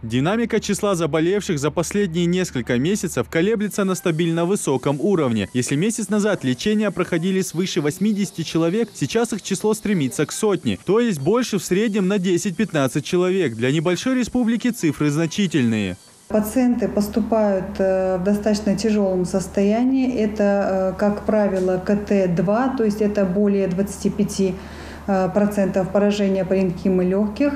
Динамика числа заболевших за последние несколько месяцев колеблется на стабильно высоком уровне. Если месяц назад лечения проходили свыше 80 человек, сейчас их число стремится к сотне, то есть больше в среднем на 10-15 человек. Для небольшой республики цифры значительные. Пациенты поступают в достаточно тяжелом состоянии. Это, как правило, КТ-2, то есть это более 25% поражения паренхимы легких.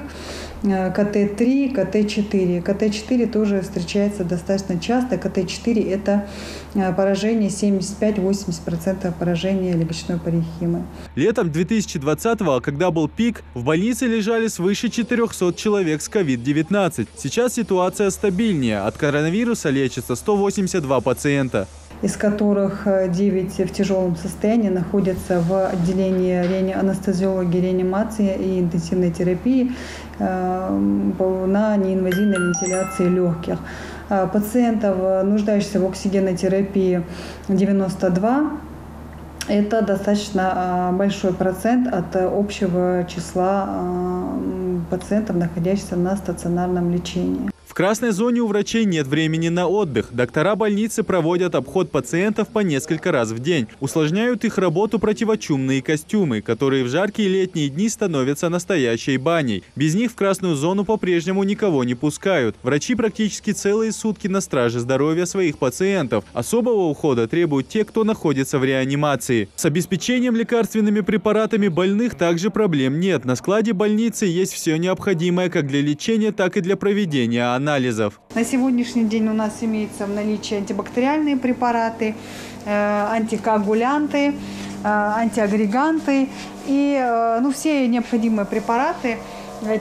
КТ-3, КТ-4. КТ-4 тоже встречается достаточно часто. КТ-4 – это поражение 75-80% поражения легочной паренхимы. Летом 2020-го, когда был пик, в больнице лежали свыше 400 человек с COVID-19. Сейчас ситуация стабильнее. От коронавируса лечится 182 пациента, из которых 9 в тяжелом состоянии находятся в отделении анестезиологии, реанимации и интенсивной терапии на неинвазивной вентиляции легких. Пациентов, нуждающихся в оксигенотерапии, 92. Это достаточно большой процент от общего числа пациентов, находящихся на стационарном лечении. В красной зоне у врачей нет времени на отдых. Доктора больницы проводят обход пациентов по несколько раз в день. Усложняют их работу противочумные костюмы, которые в жаркие летние дни становятся настоящей баней. Без них в красную зону по-прежнему никого не пускают. Врачи практически целые сутки на страже здоровья своих пациентов. Особого ухода требуют те, кто находится в реанимации. С обеспечением лекарственными препаратами больных также проблем нет. На складе больницы есть все необходимое как для лечения, так и для проведения анализов. На сегодняшний день у нас имеется в наличии антибактериальные препараты, антикоагулянты, антиагреганты и все необходимые препараты.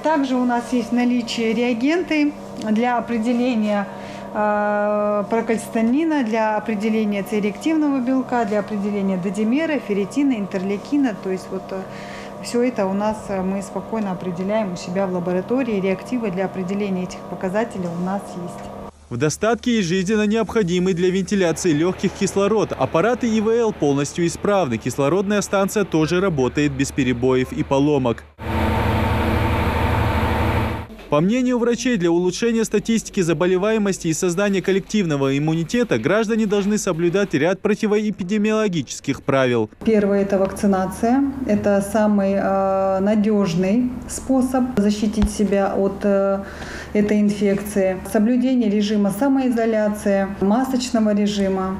Также у нас есть в наличии реагенты для определения прокальцитонина, для определения С-реактивного белка, для определения додимера, ферритина, интерлейкина. То есть все это у нас мы спокойно определяем у себя в лаборатории. Реактивы для определения этих показателей у нас есть. В достатке и жизненно необходимый для вентиляции легких кислород. Аппараты ИВЛ полностью исправны. Кислородная станция тоже работает без перебоев и поломок. По мнению врачей, для улучшения статистики заболеваемости и создания коллективного иммунитета граждане должны соблюдать ряд противоэпидемиологических правил. Первое – это вакцинация. Это самый надежный способ защитить себя от этой инфекции. Соблюдение режима самоизоляции, масочного режима.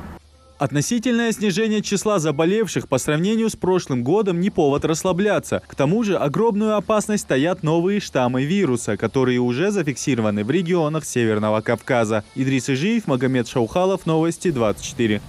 Относительное снижение числа заболевших по сравнению с прошлым годом не повод расслабляться. К тому же огромную опасность стоят новые штаммы вируса, которые уже зафиксированы в регионах Северного Кавказа. Идрис Ижиев, Магомед Шаухалов, Новости 24.